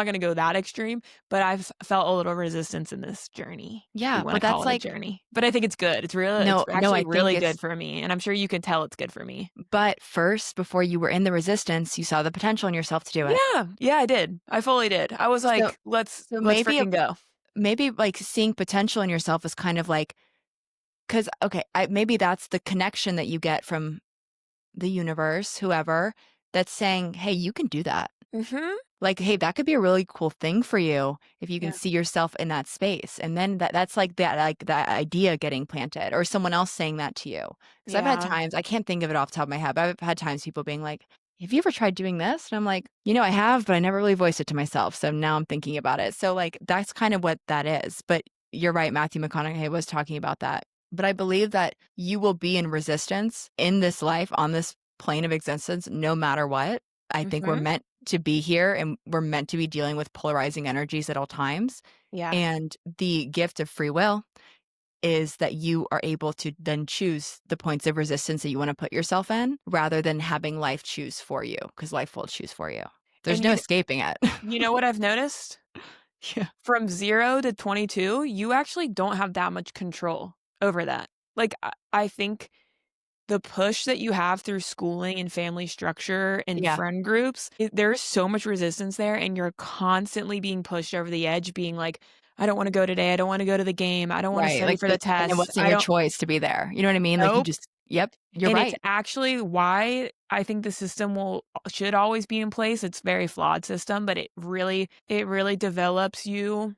gonna go that extreme, but I've felt a little resistance in this journey, if we Yeah, wanna but call that's it a like journey. But I think it's good. It's no, no, actually I think really good it's for me, and I'm sure you can tell it's good for me. but first, before you were in the resistance, you saw the potential in yourself to do it. Yeah, yeah, I did. I fully did. I was So like, "Let's so let's maybe freaking go." maybe, like, seeing potential in yourself is kind of like 'cause, okay, maybe that's the connection that you get from the universe, whoever, that's saying, "Hey, you can do that." Mhm. Like, "Hey, that could be a really cool thing for you if you can Yeah. see yourself in that space." And then that's like that idea getting planted or someone else saying that to you. Because 'Cause I've had Yeah. times I can't think of it off the top of my head, but I've had times people being like, "Have you ever tried doing this?" And I'm like, I have, but I never really voiced it to myself, so now I'm thinking about it." So, like, that's kind of what that is, but you're right, Matthew McConaughey was talking about that. But I believe that you will be in resistance in this life, on this plane of existence, no matter what. I think we're Mhm. meant to be here and we're meant to be dealing with polarizing energies at all times. Yeah. And the gift of free will is that you are able to then choose the points of resistance that you want to put yourself in rather than having life choose for you because life will choose for you. There's And no escaping it. you know what I've noticed? Yeah. From 0 to 22, you actually don't have that much control over that. Like, I think the push that you have through schooling and family structure and Yeah. friend groups, there's so much resistance there, and you're constantly being pushed over the edge, being like, "I don't wanna go today. I don't wanna go to the game. I don't wanna Right. study Like for the and it test. wasn't I your don't." choice to be there. You know what I mean? Like you Nope. just, yep, you're And it's right. actually why I think the system should always be in place. It's a very flawed system, but it really develops you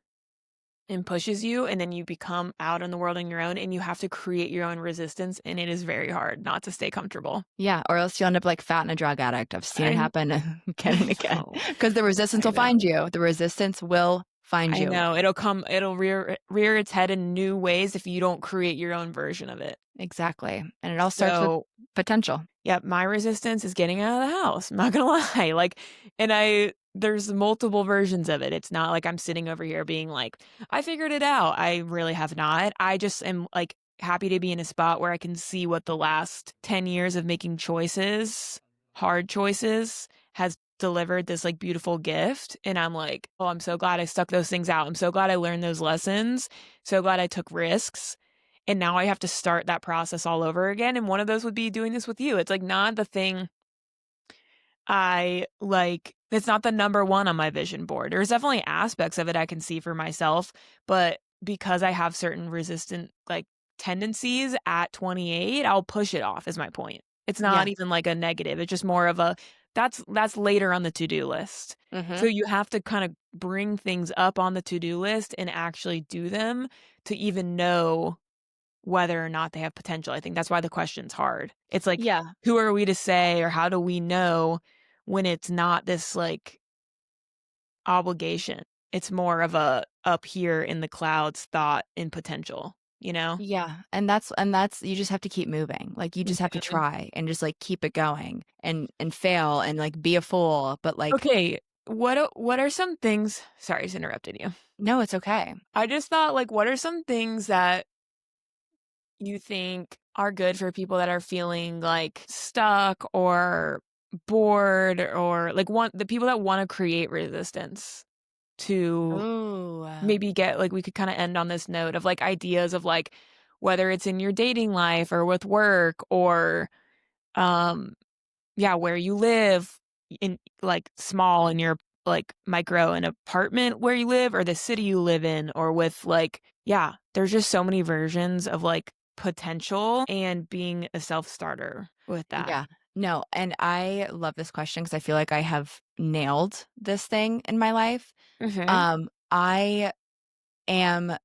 and pushes you, and then you become out in the world on your own, and you have to create your own resistance, and it is very hard not to stay comfortable. Yeah, or else you end up like fat and a drug addict. I've seen it I happen again and I again know. because the resistance I will find know. you. The resistance will find I you. know. It'll rear its head in new ways if you don't create your own version of it. Exactly, and it all starts with So, potential. yeah, my resistance is getting out of the house. I'm not gonna lie. Like, and there's multiple versions of it. It's not like I'm sitting over here being like, I figured it out. I really have not. I just am like happy to be in a spot where I can see what the last 10 years of making choices, hard choices, has delivered this like beautiful gift. And I'm like, oh, I'm so glad I stuck those things out. I'm so glad I learned those lessons. So glad I took risks. And now I have to start that process all over again, and one of those would be doing this with you. It's, like, not the thing I like it's not the number 1 on my vision board. There's definitely aspects of it I can see for myself, but because I have certain resistant, like, tendencies at 28, I'll push it off is my point. It's not Yeah. even, like, a negative, it's just more of a that's later on the to-do list. So Mhm. you have to kinda bring things up on the to-do list and actually do them to even know whether or not they have potential. I think that's why the question's hard. It's like, Yeah. who are we to say or how do we know when it's not this, like, obligation? It's more of a up here in the clouds thought and potential, you know? Yeah, and that's you just have to keep moving. Like, you just have to Mhm. try and just, like, keep it going and fail and, like, be a fool, but, like, Okay, what are some things sorry, I just interrupted you. no, it's okay. I just thought, like, what are some things that you think are good for people that are feeling, like, stuck or bored or, like, want the people that wanna create resistance to Ooh. maybe get like, we could kinda end on this note of, like, ideas of, like, whether it's in your dating life or with work or, um, yeah, where you live in like, small in your, like, micro an apartment where you live or the city you live in or with, like yeah, there's just so many versions of, like, potential and being a self-starter with that. Yeah. No, and I love this question because I feel like I have nailed this thing in my life. Mhm. Um, I am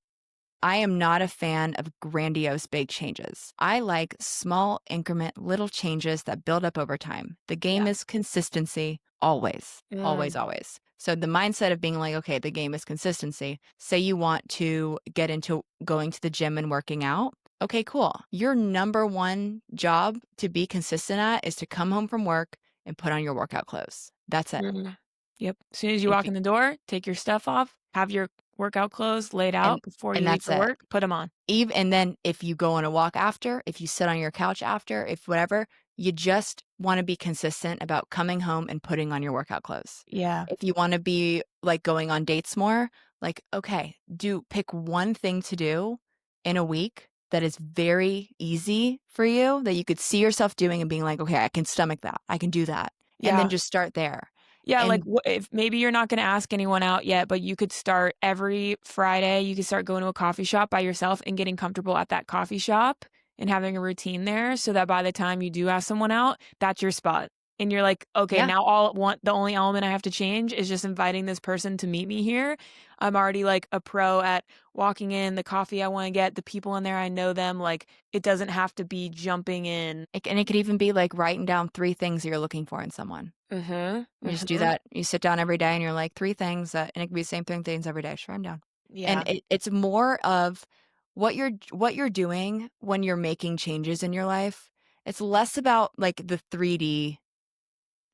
I am not a fan of grandiose big changes. I like small increment little changes that build up over time. The Yeah. game is consistency always, always, Mm. always. So the mindset of being like, okay, the game is consistency. Say you want to get into going to the gym and working out. Okay, cool. Your number one job to be consistent at is to come home from work and put on your workout clothes. That's it. Mhm. Yep. As soon as you If walk you, in the door, take your stuff off, have your workout clothes laid out before and you leave that's for it. work, put them on. Even and then if you go on a walk after, if you sit on your couch after, if whatever, you just wanna be consistent about coming home and putting on your workout clothes. Yeah. If you wanna be, like, going on dates more, like, okay, do pick one thing to do in a week that is very easy for you, that you could see yourself doing and being like, "Okay, I can stomach that. I can do that." And then Yeah. just start there. Yeah, like, And if maybe you're not gonna ask anyone out yet, but you could start every Friday, you could start going to a coffee shop by yourself and getting comfortable at that coffee shop and having a routine there so that by the time you do ask someone out, that's your spot. And you're like, "Okay, yeah, now all at one the only element I have to change is just inviting this person to meet me here." I'm already, like, a pro at walking in, the coffee I wanna get, the people in there, I know them, like, it doesn't have to be jumping in. and it could even be like writing down 3 things that you're looking for in someone. Mhm, You just do mhm. that. You sit down every day and you're like 3 things that, and it could be the same 3 things every day. Just write 'em down. And Yeah. it's more of what you're doing when you're making changes in your life. It's less about like the 3D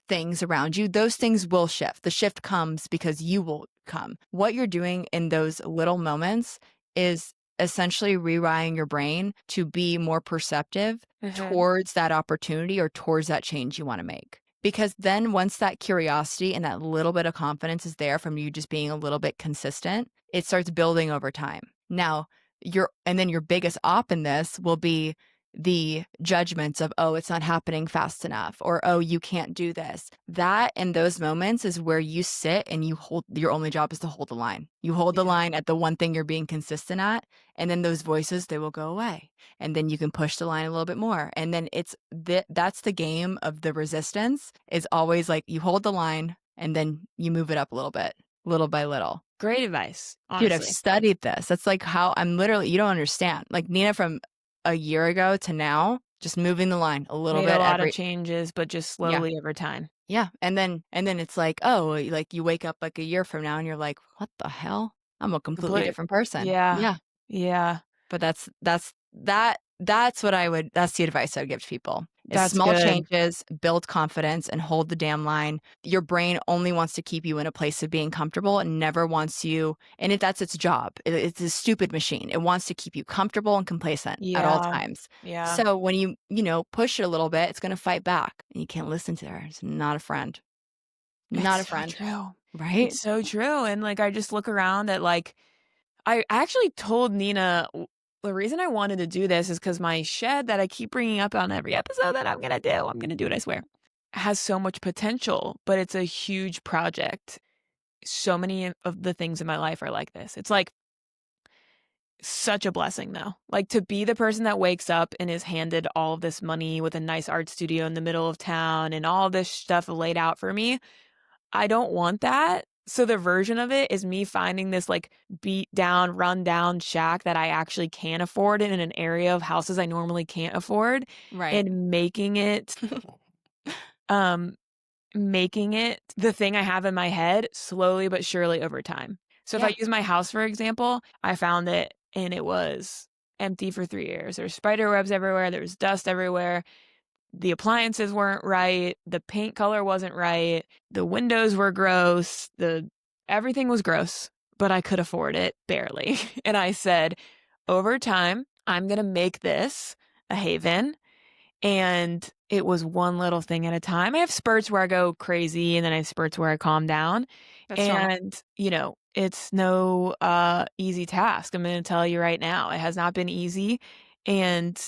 things around you. Those things will shift. The shift comes because you will come. What you're doing in those little moments is essentially rewiring your brain to be more perceptive Mhm. towards that opportunity or towards that change you want to make. Because then once that curiosity and that little bit of confidence is there from you just being a little bit consistent, it starts building over time. Now, and then your biggest op in this will be the judgments of, oh, it's not happening fast enough, or, oh, you can't do this. That in those moments is where you sit and you hold, your only job is to hold the line. You hold the Yeah. line at the one thing you're being consistent at, and then those voices, they will go away. And then you can push the line a little bit more. And then that's the game of the resistance, is always like you hold the line and then you move it up a little bit, little by little. Great advice, Dude, I've honestly. studied this. That's like how I'm literally, you don't understand. Like Nina from a year ago to now, just moving the line a little Made a bit lot of every, changes, but just yeah. slowly over time. Yeah. And then it's like, oh, like you wake up like a year from now and you're like, what the hell? I'm a completely Complete different person. Yeah. Yeah. Yeah. But that's what that's the advice I would give to people, is That's small good. changes, build confidence, and hold the damn line. Your brain only wants to keep you in a place of being comfortable and never wants you, and that's its job. It's a stupid machine. It wants to keep you comfortable and complacent at all Yeah. times. Yeah. So when you push it a little bit, it's gonna fight back, and you can't listen to her. It's not a friend. Not a It's so friend, true. right? It's so true, and, like, I just look around at, like I actually told Nina the reason I wanted to do this is because my shed that I keep bringing up on every episode that I'm gonna do it, I swear, has so much potential, but it's a huge project. So many of the things in my life are like this. It's, like, such a blessing, though. Like, to be the person that wakes up and is handed all of this money with a nice art studio in the middle of town and all this stuff laid out for me, I don't want that. So the version of it is me finding this, like, beat down, run down shack that I actually can afford in an area of houses I normally can't afford Right. and um making it the thing I have in my head slowly but surely over time. So if I Yeah. use my house, for example, I found it and it was empty for 3 years. There's spider webs everywhere, there was dust everywhere, the appliances weren't right, the paint color wasn't right, the windows were gross, the everything was gross, but I could afford it barely. And I said, "Over time, I'm gonna make this a haven." And it was one little thing at a time. I have spurts where I go crazy and then I have spurts where I calm down. That's normal. And, it's no easy task. I'm going to tell you right now. It has not been easy. And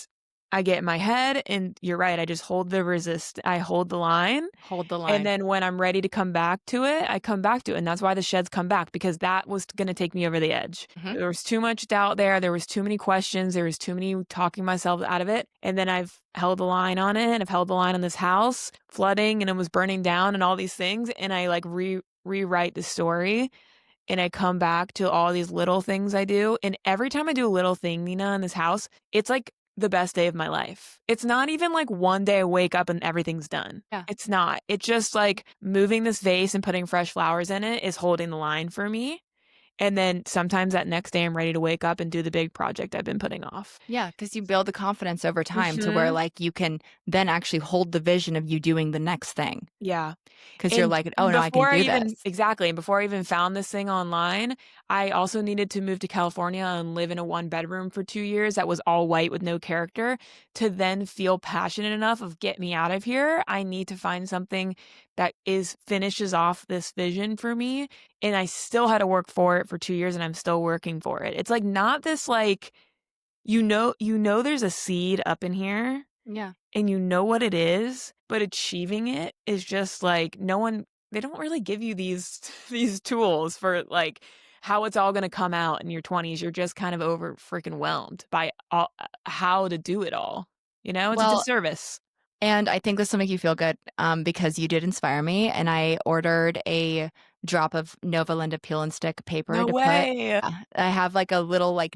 I get in my head and you're right. I hold the line. Hold the And line. then when I'm ready to come back to it, I come back to it. And that's why the sheds come back because that was going to take me over the edge. Mhm. There was too much doubt there. There was too many questions. There was too many talking myself out of it. And then I've held the line on it. I've held the line on this house, flooding and it was burning down and all these things. And I like rewrite the story and I come back to all these little things I do. And every time I do a little thing, Nina, in this house, it's like the best day of my life. It's not even like one day I wake up and everything's done. Yeah. It's not. It's just like moving this vase and putting fresh flowers in it is holding the line for me. And then sometimes that next day I'm ready to wake up and do the big project I've been putting off. Yeah, because you build the confidence over time to where, Mhm. like, you can then actually hold the vision of you doing the next thing. Yeah. Because 'cause you're And like, "Oh, no, I can do this." and before I even found this thing online, I also needed to move to California and live in a one-bedroom for 2 years that was all white with no character to then feel passionate enough of get me out of here. I need to find something that is finishes off this vision for me, and I still had to work for it for 2 years, and I'm still working for it. It's, like, not this, like, there's a seed up in here Yeah. and you know what it is, but achieving it is just like no one they don't really give you these these tools for like how it's all going to come out in your 20s. You're just kind of over freaking whelmed by how to do it all. You know, it's a Well, disservice. and I think this will make you feel good, because you did inspire me, and I ordered a drop of Nova Linda Peel and Stick paper No to put. way. I have like a little like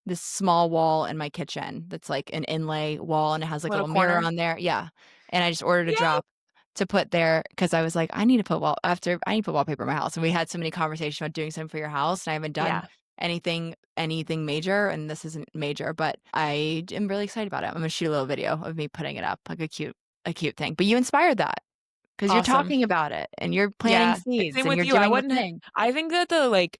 this small wall in my kitchen that's like an inlay wall, and it has like a Little little mirror corner. on there. Yeah, and I just ordered a Yay. drop to put there because I was like, I need to put I need to put wallpaper in my house, and we had so many conversations about doing something for your house, and I haven't done Yeah. anything major, and this isn't major, but I am really excited about it. I'm gonna shoot a little video of me putting it up, like a cute thing. But you inspired that because you're Awesome. talking about it and you're planting Yeah. seeds Same and with you're you. I doing the wouldn't, thing. I think that the like,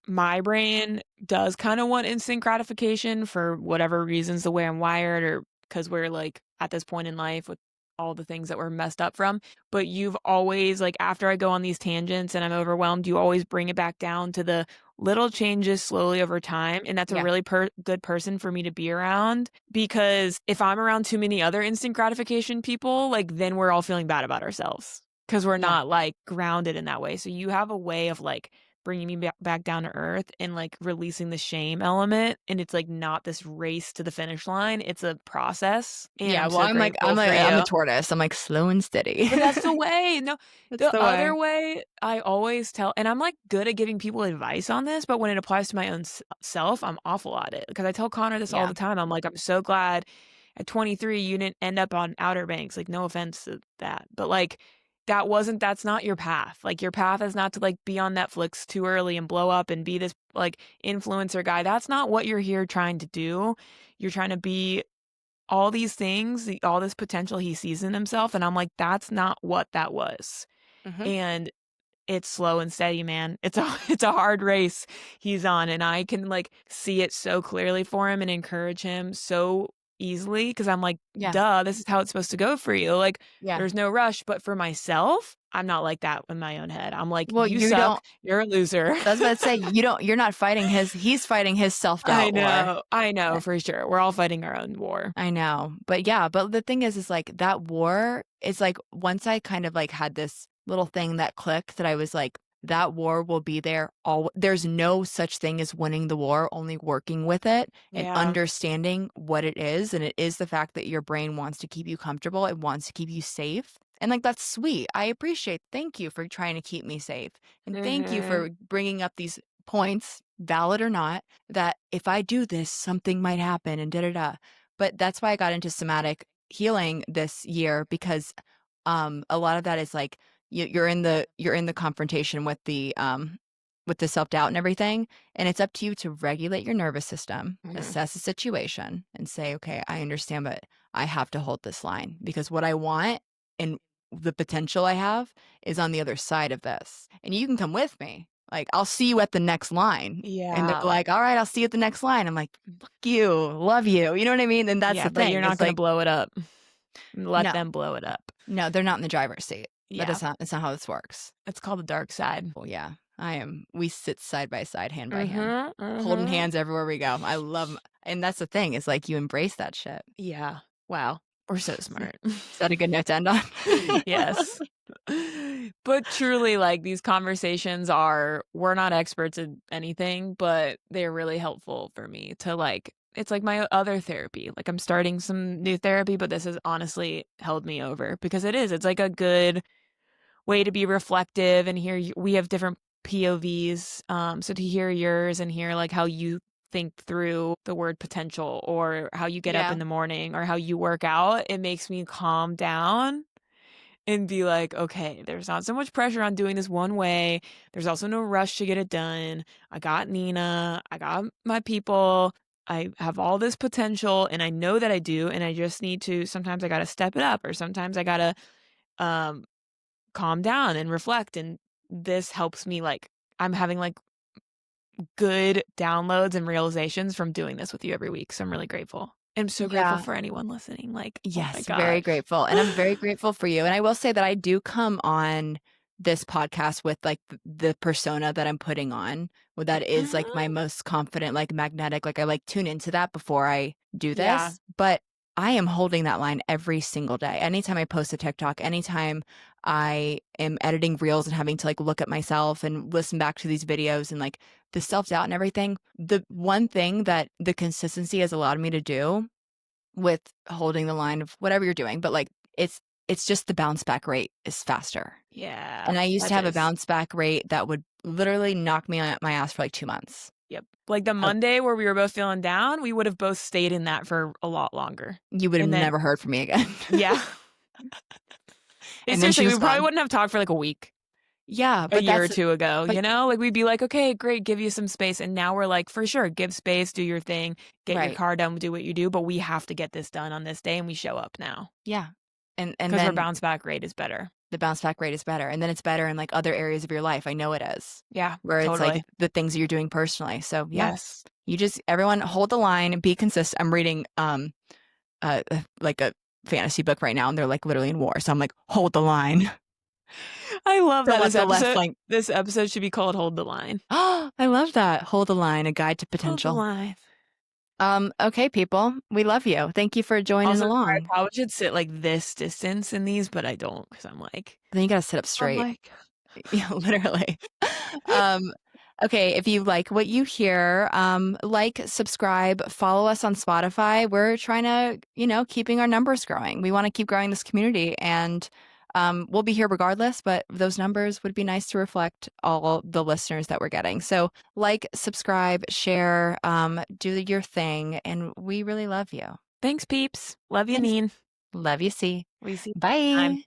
my brain does kind of want instant gratification for whatever reasons, the way I'm wired, or because we're like at this point in life with all the things that we're messed up from. But you've always, like, after I go on these tangents and I'm overwhelmed, you always bring it back down to the little changes slowly over time. And that's a Yeah, really good person for me to be around, because if I'm around too many other instant gratification people, like, then we're all feeling bad about ourselves because we're yeah. not like grounded in that way. So you have a way of like bringing me back down to earth and like releasing the shame element. And it's like not this race to the finish line. It's a process. And Yeah, I'm well, so grateful for I'm a you. tortoise. I'm like slow and steady. But that's the way. No, That's the the other way. way I always tell, and I'm like good at giving people advice on this, but when it applies to my own self, I'm awful at it. Because I tell Connor this all Yeah. the time. I'm like, I'm so glad at 23 you didn't end up on Outer Banks. Like, no offense to that, but like, that's not your path. Like, your path is not to like be on Netflix too early and blow up and be this like influencer guy. That's not what you're here trying to do. You're trying to be all these things, all this potential he sees in himself. And I'm like, that's not what that was. Hmm. And it's slow and steady, man. It's a it's a hard race he's on, and I can like see it so clearly for him and encourage him so easily, because I'm like, Yeah. duh, this is how it's supposed to go for you. Like, Yeah. there's no rush. But for myself, I'm not like that in my own head. I'm like, Well, you you suck. don't. You're a loser. I was about to say you're not fighting he's fighting his self-doubt war. I know Uh, for sure. We're all fighting our own war. I know. But yeah, but the thing is like that war is like once I kind of like had this little thing that clicked that I was like, that war will be there all there's no such thing as winning the war, only working with it and Yeah. understanding what it is. And it is the fact that your brain wants to keep you comfortable. It wants to keep you safe. And like that's sweet. I appreciate. Thank you for trying to keep me safe. And thank you Hmm. for bringing up these points, valid or not, that if I do this, something might happen and da da da. But that's why I got into somatic healing this year because a lot of that is like you're in the confrontation with the self-doubt and everything, and it's up to you to regulate your nervous system, Hmm. assess the situation, and say, okay, I understand, but I have to hold this line because what I want and the potential I have is on the other side of this. And you can come with me. Like, I'll see you at the next line. And they're Yeah. like, all right, I'll see you at the next line. I'm like, fuck you, love you. You know what I mean? And that's Yeah, the but thing. you're not It's gonna like, blow it up. Let no, them blow it up. no, they're not in the driver's seat. That Yeah, is not, it's not how this works. it's called the dark side. Well, yeah, we sit side by side, hand by hand, Mhm, holding mhm. hands everywhere we go. And that's the thing is like you embrace that shit. Yeah. Wow, we're so Is smart. that a good note to end on? Yes. But truly, like, these conversations are, we're not experts in anything, but they're really helpful for me to, like, it's like my other therapy. Like, I'm starting some new therapy, but this has honestly held me over because it's like a good way to be reflective and hear we have different POVs. So to hear yours and hear like how you think through the word potential, or how you get up Yeah, in the morning, or how you work out, it makes me calm down and be like, okay, there's not so much pressure on doing this one way. There's also no rush to get it done. I got Nina, I got my people. I have all this potential and I know that I do. And I just need to, sometimes I got to step it up, or sometimes I got to, um, calm down and reflect. And this helps me, like, I'm having like good downloads and realizations from doing this with you every week. So I'm really grateful. I'm so grateful yeah. for anyone listening. Like, oh my Yes, very gosh. grateful. And I'm very grateful for you. And I will say that I do come on this podcast with like the persona that I'm putting on. Well, that is like my Mhm. most confident, like magnetic. Like I like tune into that before I do Yeah. this. But I am holding that line every single day. Anytime I post a TikTok, anytime I am editing reels and having to like look at myself and listen back to these videos and like the self-doubt and everything, the one thing that the consistency has allowed me to do with holding the line of whatever you're doing, but like it's just the bounce back rate is faster. Yeah, And I used to that have a is. bounce back rate that would literally knock me on my ass for like 2 months. Yep. Like the Uh, Monday where we were both feeling down, we would have both stayed in that for a lot longer. you would have And then, never heard from me again. yeah. And then she Seriously, we was probably gone. wouldn't have talked for like a week, Yeah, a but year or that's two ago, but you know? Like we'd be like, okay, great, give you some space. And now we're like, for sure, give space, do your thing, get your right. car done, do what you do. But we have to get this done on this day and we show up now Yeah. And because our then bounce back rate is better. the bounce back rate is better. And then it's better in like other areas of your life. I know it is. Yeah, Where it's like totally. the things that you're doing personally. So yeah, Yes. you just everyone hold the line and be consistent. I'm reading like a fantasy book right now and they're like literally in war. So I'm like, hold the line. I love Don't that let the left flank. this episode should be called Hold the Line. Oh, I love that. Hold the line, a guide to Hold the potential. line. Okay, people, we love you. Thank you for joining Also, sorry, I along. probably should sit like this distance in these, but I don't because I'm like, Then you gotta sit up I'm straight. like, Yeah, literally. Um, okay, if you like what you hear, like, subscribe, follow us on Spotify. We're trying to, keeping our numbers growing. We want to keep growing this community and we'll be here regardless, but those numbers would be nice to reflect all the listeners that we're getting. So like, subscribe, share, do your thing, and we really love you. thanks, peeps. Love you, Thanks. Neen. Love you, C. We see you next time. Bye.